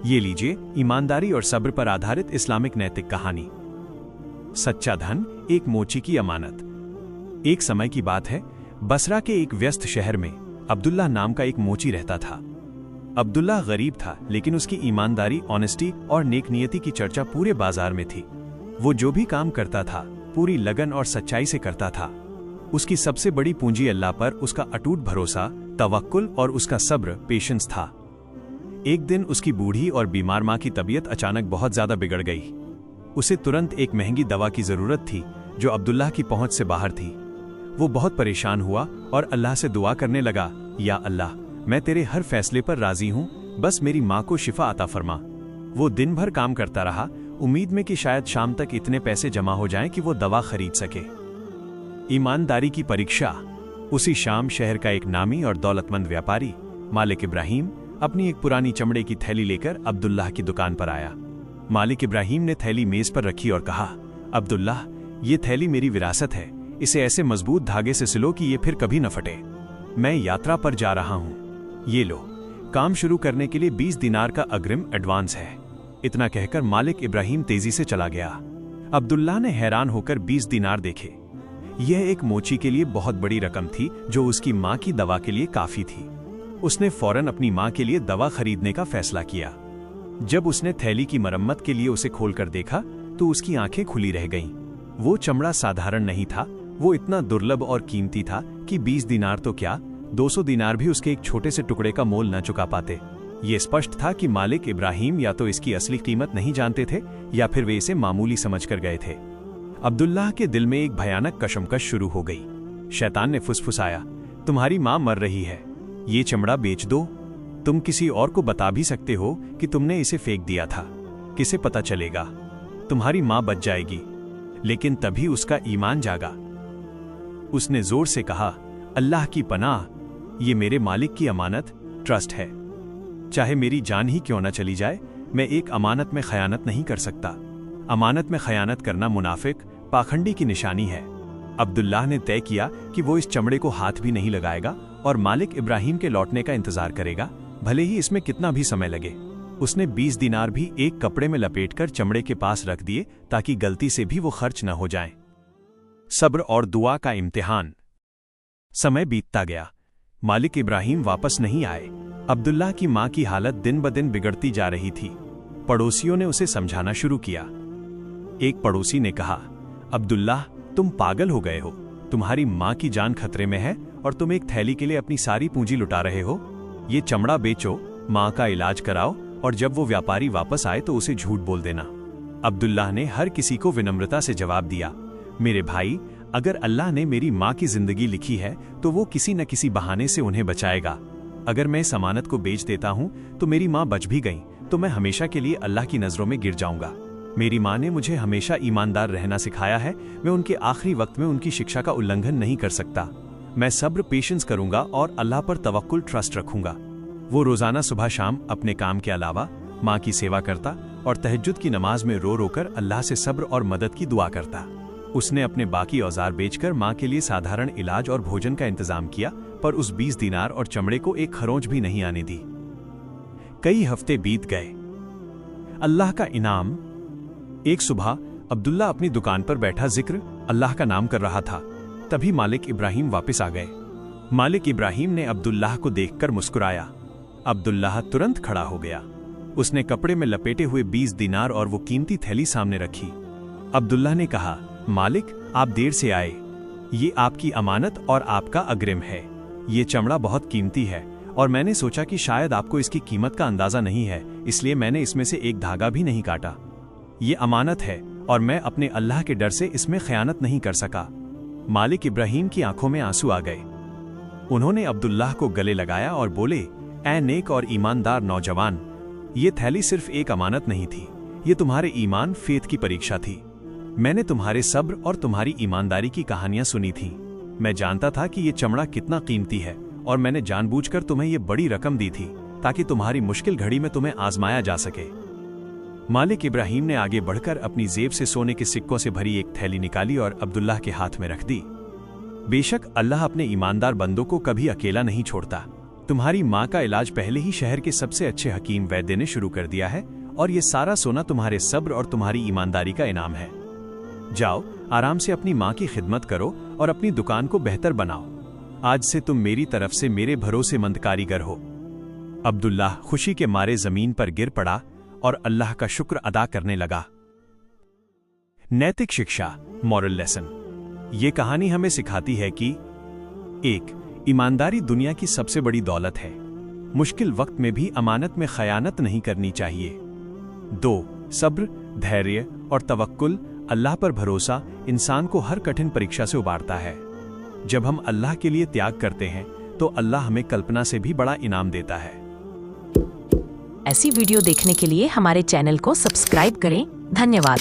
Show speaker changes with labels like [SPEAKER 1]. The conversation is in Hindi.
[SPEAKER 1] ये लीजिए ईमानदारी और सब्र पर आधारित इस्लामिक नैतिक कहानी। सच्चा धन, एक मोची की अमानत। एक समय की बात है, बसरा के एक व्यस्त शहर में अब्दुल्लाह नाम का एक मोची रहता था। अब्दुल्लाह गरीब था, लेकिन उसकी ईमानदारी, ऑनेस्टी और नेकनियति की चर्चा पूरे बाजार में थी। वो जो भी काम करता था पूरी लगन और सच्चाई से करता था। उसकी सबसे बड़ी पूंजी अल्लाह पर उसका अटूट भरोसा, तवक्कुल और उसका सब्र, पेशेंस था। एक दिन उसकी बूढ़ी और बीमार माँ की तबीयत अचानक बहुत ज्यादा बिगड़ गई। उसे तुरंत एक महंगी दवा की जरूरत थी जो अब्दुल्लाह की पहुंच से बाहर थी। वो बहुत परेशान हुआ और अल्लाह से दुआ करने लगा, या अल्लाह, मैं तेरे हर फैसले पर राजी हूँ, बस मेरी माँ को शिफा अता फरमा। वो दिन भर काम करता रहा, उम्मीद में कि शायद शाम तक इतने पैसे जमा हो जाएं कि वो दवा खरीद सके। ईमानदारी की परीक्षा। उसी शाम शहर का एक नामी और दौलतमंद व्यापारी मालिक इब्राहिम अपनी एक पुरानी चमड़े की थैली लेकर अब्दुल्लाह की दुकान पर आया। मालिक इब्राहिम ने थैली मेज पर रखी और कहा, अब्दुल्लाह, ये थैली मेरी विरासत है, इसे ऐसे मजबूत धागे से सिलो कि ये फिर कभी न फटे। मैं यात्रा पर जा रहा हूँ, ये लो, काम शुरू करने के लिए 20 दिनार का अग्रिम एडवांस है। इतना कहकर मालिक इब्राहिम तेजी से चला गया। अब्दुल्लाह ने हैरान होकर 20 दिनार देखे। यह एक मोची के लिए बहुत बड़ी रकम थी जो उसकी माँ की दवा के लिए काफी थी। उसने फौरन अपनी माँ के लिए दवा खरीदने का फैसला किया। जब उसने थैली की मरम्मत के लिए उसे खोलकर देखा तो उसकी आंखें खुली रह गईं। वो चमड़ा साधारण नहीं था, वो इतना दुर्लभ और कीमती था कि 20 दिनार तो क्या, 200 दिनार भी उसके एक छोटे से टुकड़े का मोल न चुका पाते। ये स्पष्ट था कि मालिक इब्राहिम या तो इसकी असली कीमत नहीं जानते थे या फिर वे इसे मामूली समझकर गए थे। अब्दुल्लाह के दिल में एक भयानक कशमकश शुरू हो गई। शैतान ने फुसफुसाया, तुम्हारी माँ मर रही है, ये चमड़ा बेच दो। तुम किसी और को बता भी सकते हो कि तुमने इसे फेंक दिया था, किसे पता चलेगा, तुम्हारी माँ बच जाएगी। लेकिन तभी उसका ईमान जागा। उसने जोर से कहा, अल्लाह की पनाह, ये मेरे मालिक की अमानत, ट्रस्ट है। चाहे मेरी जान ही क्यों न चली जाए, मैं एक अमानत में खयानत नहीं कर सकता। अमानत में खयानत करना मुनाफिक, पाखंडी की निशानी है। अब्दुल्लाह ने तय किया कि वो इस चमड़े को हाथ भी नहीं लगाएगा और मालिक इब्राहिम के लौटने का इंतजार करेगा, भले ही इसमें कितना भी समय लगे। उसने 20 दिनार भी एक कपड़े में लपेटकर चमड़े के पास रख दिए ताकि गलती से भी वो खर्च न हो जाएं। सब्र और दुआ का इम्तिहान। समय बीतता गया, मालिक इब्राहिम वापस नहीं आए। अब्दुल्लाह की माँ की हालत दिन ब दिन बिगड़ती जा रही थी। पड़ोसियों ने उसे समझाना शुरू किया। एक पड़ोसी ने कहा, अब्दुल्लाह, तुम पागल हो गए हो, तुम्हारी माँ की जान खतरे में है और तुम एक थैली के लिए अपनी सारी पूंजी लुटा रहे हो। ये चमड़ा बेचो, माँ का इलाज कराओ और जब वो व्यापारी वापस आए तो उसे झूठ बोल देना। अब्दुल्लाह ने हर किसी को विनम्रता से जवाब दिया, मेरे भाई, अगर अल्लाह ने मेरी माँ की जिंदगी लिखी है तो वो किसी न किसी बहाने से उन्हें बचाएगा। अगर मैं इस अमानत को बेच देता हूँ तो मेरी माँ बच भी गई तो मैं हमेशा के लिए अल्लाह की नजरों में गिर जाऊंगा। मेरी माँ ने मुझे हमेशा ईमानदार रहना सिखाया है, मैं उनके आखिरी वक्त में उनकी शिक्षा का उल्लंघन नहीं कर सकता। मैं सब्र, पेशेंस करूंगा और अल्लाह पर तवक्कुल, ट्रस्ट रखूंगा। वो रोजाना सुबह शाम अपने काम के अलावा माँ की सेवा करता और तहज्जुद की नमाज में रो रोकर अल्लाह से सब्र और मदद की दुआ करता। उसने अपने बाकी औजार बेचकर माँ के लिए साधारण इलाज और भोजन का इंतजाम किया, पर उस 20 दिनार और चमड़े को एक खरोंच भी नहीं आने दी। कई हफ्ते बीत गए। अल्लाह का इनाम। एक सुबह अब्दुल्ला अपनी दुकान पर बैठा जिक्र अल्लाह का नाम कर रहा था। तभी मालिक इब्राहिम वापस आ गए। मालिक इब्राहिम ने अब्दुल्लाह को देखकर मुस्कुराया। अब्दुल्लाह तुरंत खड़ा हो गया। उसने कपड़े में लपेटे हुए 20 दिनार और वो कीमती थैली सामने रखी। अब्दुल्लाह ने कहा, मालिक, आप देर से आए, ये आपकी अमानत और आपका अग्रिम है। ये चमड़ा बहुत कीमती है और मैंने सोचा कि शायद आपको इसकी कीमत का अंदाजा नहीं है, इसलिए मैंने इसमें से एक धागा भी नहीं काटा। ये अमानत है और मैं अपने अल्लाह के डर से इसमें खयानत नहीं कर सका। मालिक इब्राहिम की आंखों में आंसू आ गए। उन्होंने अब्दुल्लाह को गले लगाया और बोले, ऐ नेक और ईमानदार नौजवान, ये थैली सिर्फ एक अमानत नहीं थी, ये तुम्हारे ईमान, फेथ की परीक्षा थी। मैंने तुम्हारे सब्र और तुम्हारी ईमानदारी की कहानियां सुनी थी। मैं जानता था कि ये चमड़ा कितना कीमती है और मैंने जानबूझकर तुम्हें ये बड़ी रकम दी थी ताकि तुम्हारी मुश्किल घड़ी में तुम्हें आजमाया जा सके। मालिक इब्राहिम ने आगे बढ़कर अपनी जेब से सोने के सिक्कों से भरी एक थैली निकाली और अब्दुल्लाह के हाथ में रख दी। बेशक अल्लाह अपने ईमानदार बंदों को कभी अकेला नहीं छोड़ता। तुम्हारी माँ का इलाज पहले ही शहर के सबसे अच्छे हकीम वैद्य ने शुरू कर दिया है और ये सारा सोना तुम्हारे सब्र और तुम्हारी ईमानदारी का इनाम है। जाओ, आराम से अपनी माँ की खिदमत करो और अपनी दुकान को बेहतर बनाओ। आज से तुम मेरी तरफ से मेरे भरोसेमंद कारीगर हो। अब्दुल्ला खुशी के मारे जमीन पर गिर पड़ा और अल्लाह का शुक्र अदा करने लगा। नैतिक शिक्षा, मॉरल लेसन। ये कहानी हमें सिखाती है कि 1. ईमानदारी दुनिया की सबसे बड़ी दौलत है। मुश्किल वक्त में भी अमानत में खयानत नहीं करनी चाहिए। 2. सब्र, धैर्य और तवक्कुल, अल्लाह पर भरोसा इंसान को हर कठिन परीक्षा से उबारता है। जब हम अल्लाह के लिए त्याग करते हैं तो अल्लाह हमें कल्पना से भी बड़ा इनाम देता है।
[SPEAKER 2] ऐसी वीडियो देखने के लिए हमारे चैनल को सब्सक्राइब करें। धन्यवाद।